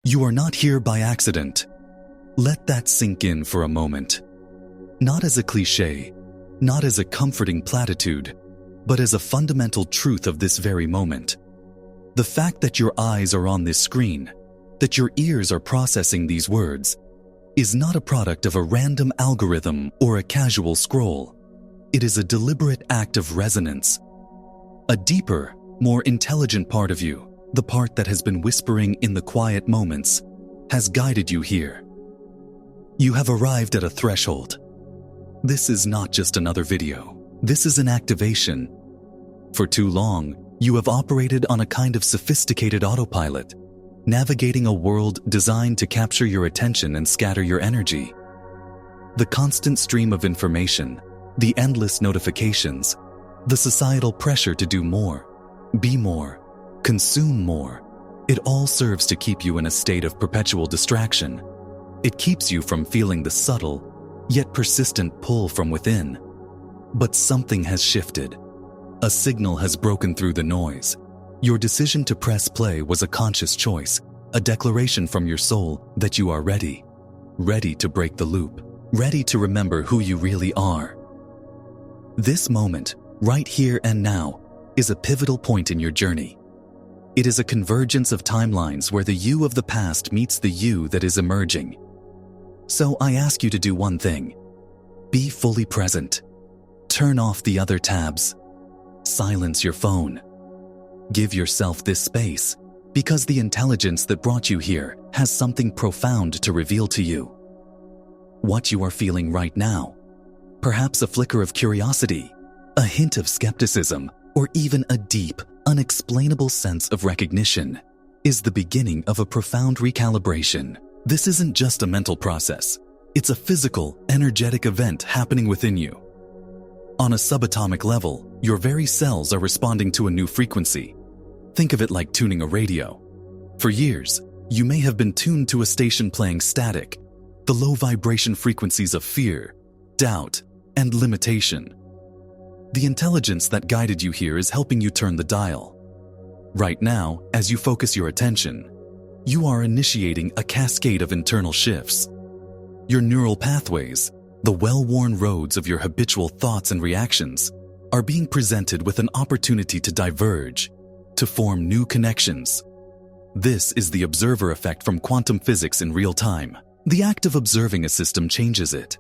You are not here by accident. Let that sink in for a moment. Not as a cliché, not as a comforting platitude, but as a fundamental truth of this very moment. The fact that your eyes are on this screen, that your ears are processing these words, is not a product of a random algorithm or a casual scroll. It is a deliberate act of resonance. A deeper, more intelligent part of you, the part that has been whispering in the quiet moments, has guided you here. You have arrived at a threshold. This is not just another video. This is an activation. For too long, you have operated on a kind of sophisticated autopilot, navigating a world designed to capture your attention and scatter your energy. The constant stream of information, the endless notifications, the societal pressure to do more, be more, consume more, it all serves to keep you in a state of perpetual distraction. It keeps you from feeling the subtle, yet persistent pull from within. But something has shifted. A signal has broken through the noise. Your decision to press play was a conscious choice, a declaration from your soul that you are ready. Ready to break the loop. Ready to remember who you really are. This moment, right here and now, is a pivotal point in your journey. It is a convergence of timelines where the you of the past meets the you that is emerging. So I ask you to do one thing. Be fully present. Turn off the other tabs. Silence your phone. Give yourself this space, because the intelligence that brought you here has something profound to reveal to you. What you are feeling right now, perhaps a flicker of curiosity, a hint of skepticism, or even a deep, unexplainable sense of recognition, is the beginning of a profound recalibration. This isn't just a mental process. It's a physical, energetic event happening within you. On a subatomic level, your very cells are responding to a new frequency. Think of it like tuning a radio. For years, you may have been tuned to a station playing static, the low vibration frequencies of fear, doubt, and limitation. The intelligence that guided you here is helping you turn the dial. Right now, as you focus your attention, you are initiating a cascade of internal shifts. Your neural pathways, the well-worn roads of your habitual thoughts and reactions, are being presented with an opportunity to diverge, to form new connections. This is the observer effect from quantum physics in real time. The act of observing a system changes it.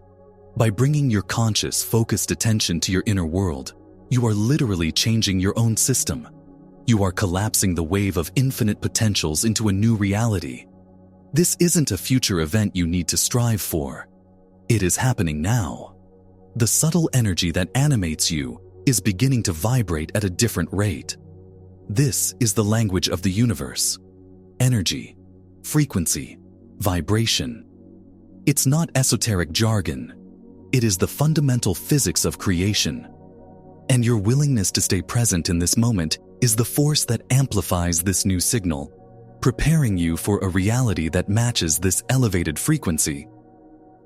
By bringing your conscious, focused attention to your inner world, you are literally changing your own system. You are collapsing the wave of infinite potentials into a new reality. This isn't a future event you need to strive for. It is happening now. The subtle energy that animates you is beginning to vibrate at a different rate. This is the language of the universe. Energy, frequency, vibration. It's not esoteric jargon. It is the fundamental physics of creation. And your willingness to stay present in this moment is the force that amplifies this new signal, preparing you for a reality that matches this elevated frequency.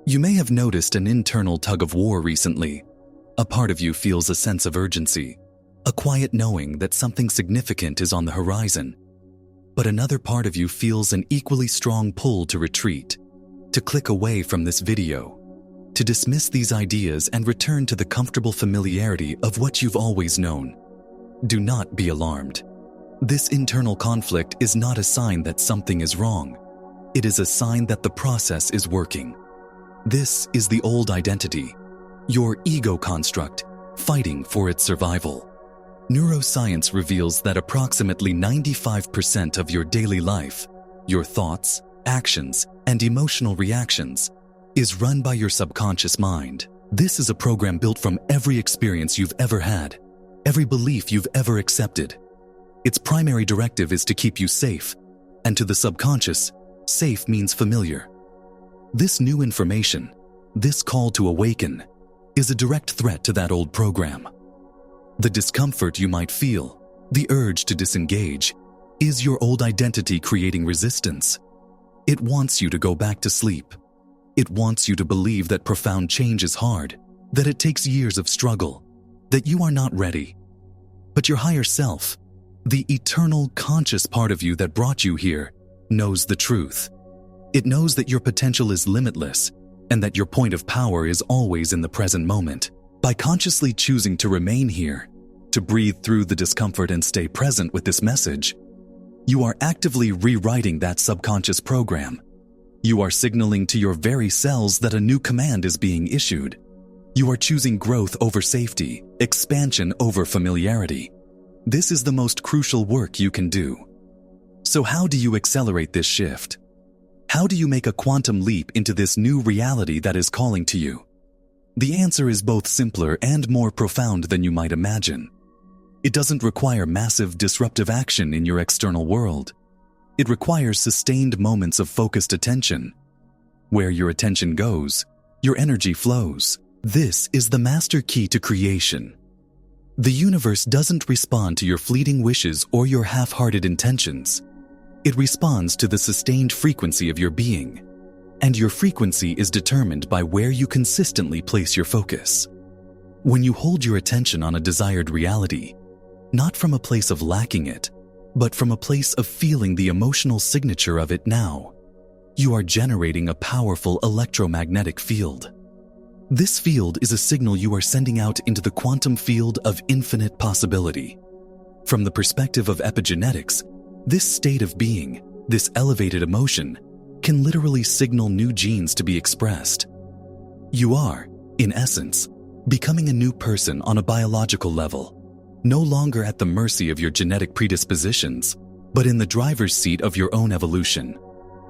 You may have noticed an internal tug-of-war recently. A part of you feels a sense of urgency, a quiet knowing that something significant is on the horizon. But another part of you feels an equally strong pull to retreat, to click away from this video, to dismiss these ideas and return to the comfortable familiarity of what you've always known. Do not be alarmed. This internal conflict is not a sign that something is wrong. It is a sign that the process is working. This is the old identity, your ego construct, fighting for its survival. Neuroscience reveals that approximately 95% of your daily life, your thoughts, actions, and emotional reactions, is run by your subconscious mind. This is a program built from every experience you've ever had, every belief you've ever accepted. Its primary directive is to keep you safe, and to the subconscious, safe means familiar. This new information, this call to awaken, is a direct threat to that old program. The discomfort you might feel, the urge to disengage, is your old identity creating resistance. It wants you to go back to sleep. It wants you to believe that profound change is hard, that it takes years of struggle, that you are not ready. But your higher self, the eternal conscious part of you that brought you here, knows the truth. It knows that your potential is limitless and that your point of power is always in the present moment. By consciously choosing to remain here, to breathe through the discomfort and stay present with this message, you are actively rewriting that subconscious program. You are signaling to your very cells that a new command is being issued. You are choosing growth over safety, expansion over familiarity. This is the most crucial work you can do. So how do you accelerate this shift? How do you make a quantum leap into this new reality that is calling to you? The answer is both simpler and more profound than you might imagine. It doesn't require massive disruptive action in your external world. It requires sustained moments of focused attention. Where your attention goes, your energy flows. This is the master key to creation. The universe doesn't respond to your fleeting wishes or your half-hearted intentions. It responds to the sustained frequency of your being, and your frequency is determined by where you consistently place your focus. When you hold your attention on a desired reality, not from a place of lacking it, but from a place of feeling the emotional signature of it now, you are generating a powerful electromagnetic field. This field is a signal you are sending out into the quantum field of infinite possibility. From the perspective of epigenetics, this state of being, this elevated emotion, can literally signal new genes to be expressed. You are, in essence, becoming a new person on a biological level, no longer at the mercy of your genetic predispositions, but in the driver's seat of your own evolution.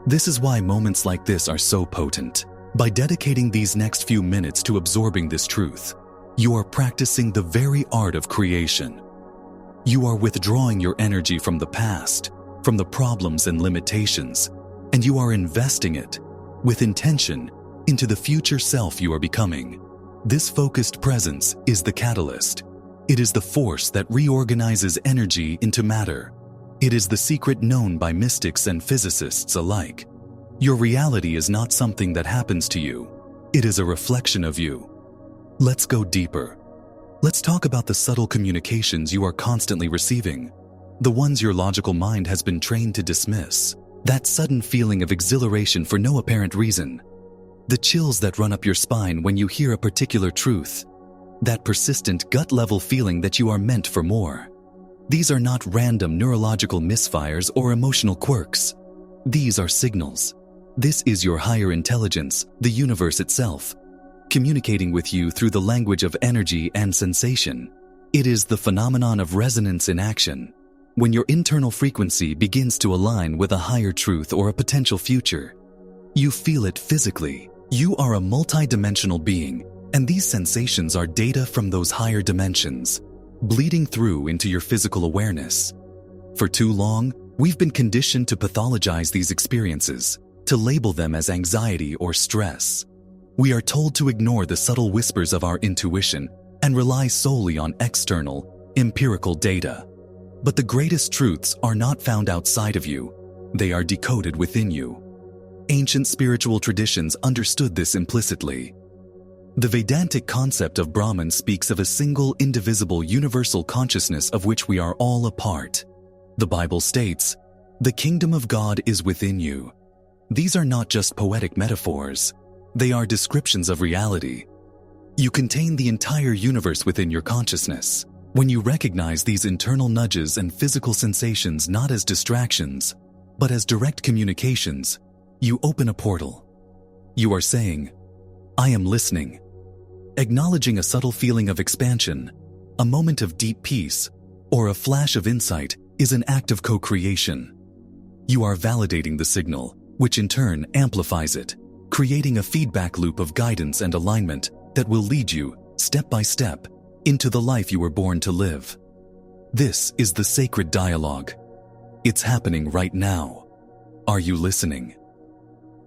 This is why moments like this are so potent. By dedicating these next few minutes to absorbing this truth, you are practicing the very art of creation. You are withdrawing your energy from the past, from the problems and limitations, and you are investing it, with intention, into the future self you are becoming. This focused presence is the catalyst. It is the force that reorganizes energy into matter. It is the secret known by mystics and physicists alike. Your reality is not something that happens to you. It is a reflection of you. Let's go deeper. Let's talk about the subtle communications you are constantly receiving, the ones your logical mind has been trained to dismiss. That sudden feeling of exhilaration for no apparent reason. The chills that run up your spine when you hear a particular truth. That persistent gut-level feeling that you are meant for more. These are not random neurological misfires or emotional quirks. These are signals. This is your higher intelligence, the universe itself, communicating with you through the language of energy and sensation. It is the phenomenon of resonance in action. When your internal frequency begins to align with a higher truth or a potential future, you feel it physically. You are a multidimensional being, and these sensations are data from those higher dimensions, bleeding through into your physical awareness. For too long, we've been conditioned to pathologize these experiences, to label them as anxiety or stress. We are told to ignore the subtle whispers of our intuition and rely solely on external, empirical data. But the greatest truths are not found outside of you. They are decoded within you. Ancient spiritual traditions understood this implicitly. The Vedantic concept of Brahman speaks of a single, indivisible, universal consciousness of which we are all a part. The Bible states, "The kingdom of God is within you." These are not just poetic metaphors. They are descriptions of reality. You contain the entire universe within your consciousness. When you recognize these internal nudges and physical sensations not as distractions, but as direct communications, you open a portal. You are saying, "I am listening." Acknowledging a subtle feeling of expansion, a moment of deep peace, or a flash of insight is an act of co-creation. You are validating the signal, which in turn amplifies it, creating a feedback loop of guidance and alignment that will lead you, step by step, into the life you were born to live. This is the sacred dialogue. It's happening right now. Are you listening?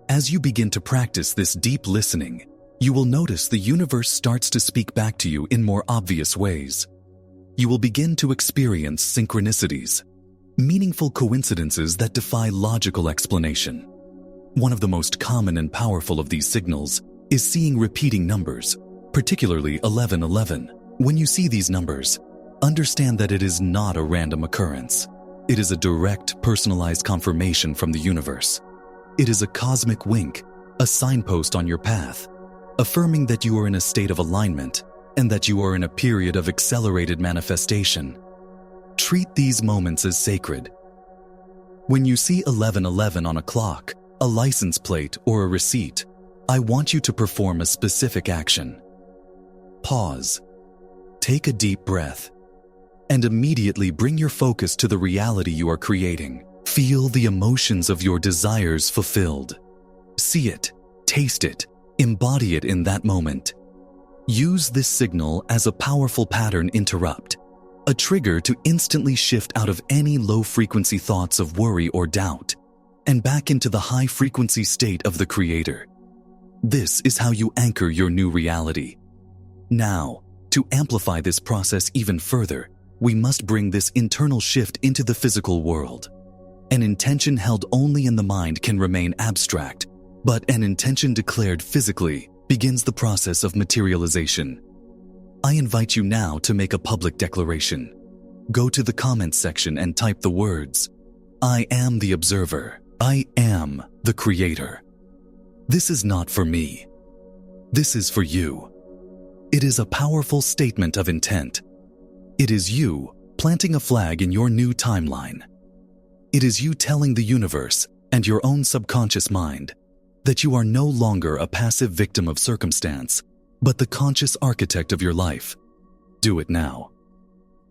As you begin to practice this deep listening, you will notice the universe starts to speak back to you in more obvious ways. You will begin to experience synchronicities, meaningful coincidences that defy logical explanation. One of the most common and powerful of these signals is seeing repeating numbers, particularly 1111. When you see these numbers, understand that it is not a random occurrence. It is a direct, personalized confirmation from the universe. It is a cosmic wink, a signpost on your path, affirming that you are in a state of alignment and that you are in a period of accelerated manifestation. Treat these moments as sacred. When you see 1111 on a clock, a license plate, or a receipt, I want you to perform a specific action. Pause. Take a deep breath. And immediately bring your focus to the reality you are creating. Feel the emotions of your desires fulfilled. See it, taste it, embody it in that moment. Use this signal as a powerful pattern interrupt, a trigger to instantly shift out of any low-frequency thoughts of worry or doubt, and back into the high-frequency state of the Creator. This is how you anchor your new reality. Now, to amplify this process even further, we must bring this internal shift into the physical world. An intention held only in the mind can remain abstract, but an intention declared physically begins the process of materialization. I invite you now to make a public declaration. Go to the comments section and type the words, "I am the observer. I am the creator." This is not for me. This is for you. It is a powerful statement of intent. It is you planting a flag in your new timeline. It is you telling the universe and your own subconscious mind that you are no longer a passive victim of circumstance, but the conscious architect of your life. Do it now.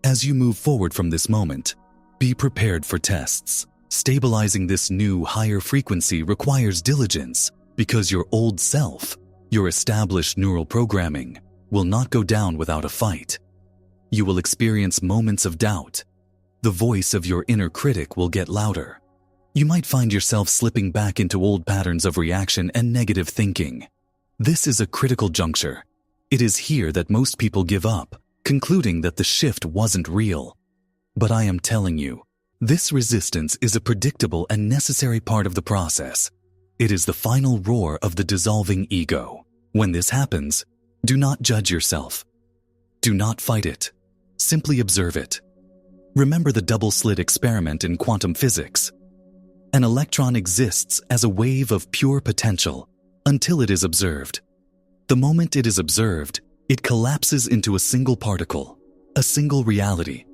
As you move forward from this moment, be prepared for tests. Stabilizing this new, higher frequency requires diligence because your old self, your established neural programming, will not go down without a fight. You will experience moments of doubt. The voice of your inner critic will get louder. You might find yourself slipping back into old patterns of reaction and negative thinking. This is a critical juncture. It is here that most people give up, concluding that the shift wasn't real. But I am telling you, this resistance is a predictable and necessary part of the process. It is the final roar of the dissolving ego. When this happens, do not judge yourself. Do not fight it. Simply observe it. Remember the double-slit experiment in quantum physics. An electron exists as a wave of pure potential until it is observed. The moment it is observed, it collapses into a single particle, a single reality.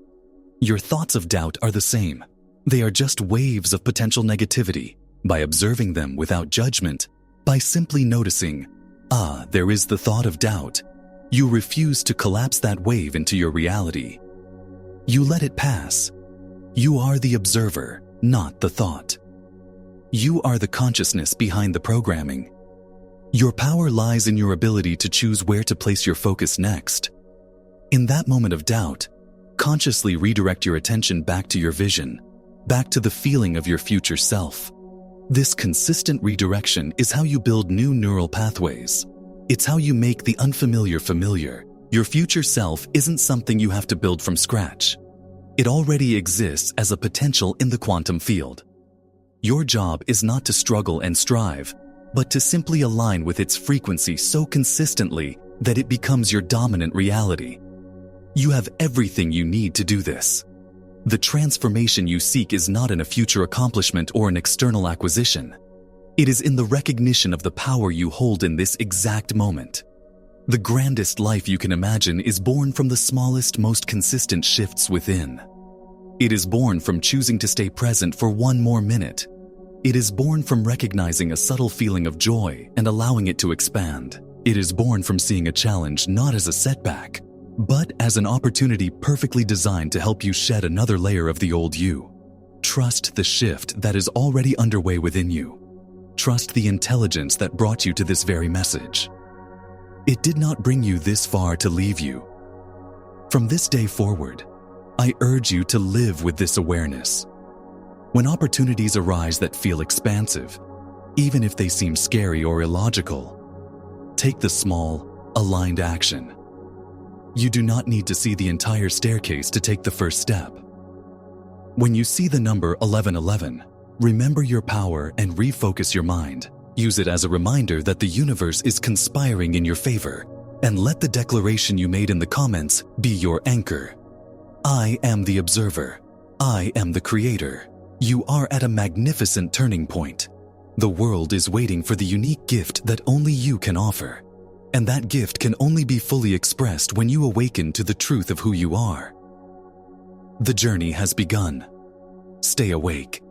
Your thoughts of doubt are the same. They are just waves of potential negativity. By observing them without judgment, by simply noticing, there is the thought of doubt, you refuse to collapse that wave into your reality. You let it pass. You are the observer, not the thought. You are the consciousness behind the programming. Your power lies in your ability to choose where to place your focus next. In that moment of doubt, consciously redirect your attention back to your vision, back to the feeling of your future self. This consistent redirection is how you build new neural pathways. It's how you make the unfamiliar familiar. Your future self isn't something you have to build from scratch. It already exists as a potential in the quantum field. Your job is not to struggle and strive, but to simply align with its frequency so consistently that it becomes your dominant reality. You have everything you need to do this. The transformation you seek is not in a future accomplishment or an external acquisition. It is in the recognition of the power you hold in this exact moment. The grandest life you can imagine is born from the smallest, most consistent shifts within. It is born from choosing to stay present for one more minute. It is born from recognizing a subtle feeling of joy and allowing it to expand. It is born from seeing a challenge not as a setback, but as an opportunity perfectly designed to help you shed another layer of the old you. Trust the shift that is already underway within you. Trust the intelligence that brought you to this very message. It did not bring you this far to leave you. From this day forward, I urge you to live with this awareness. When opportunities arise that feel expansive, even if they seem scary or illogical, take the small, aligned action. You do not need to see the entire staircase to take the first step. When you see the number 1111, remember your power and refocus your mind. Use it as a reminder that the universe is conspiring in your favor, and let the declaration you made in the comments be your anchor. I am the observer. I am the creator. You are at a magnificent turning point. The world is waiting for the unique gift that only you can offer. And that gift can only be fully expressed when you awaken to the truth of who you are. The journey has begun. Stay awake.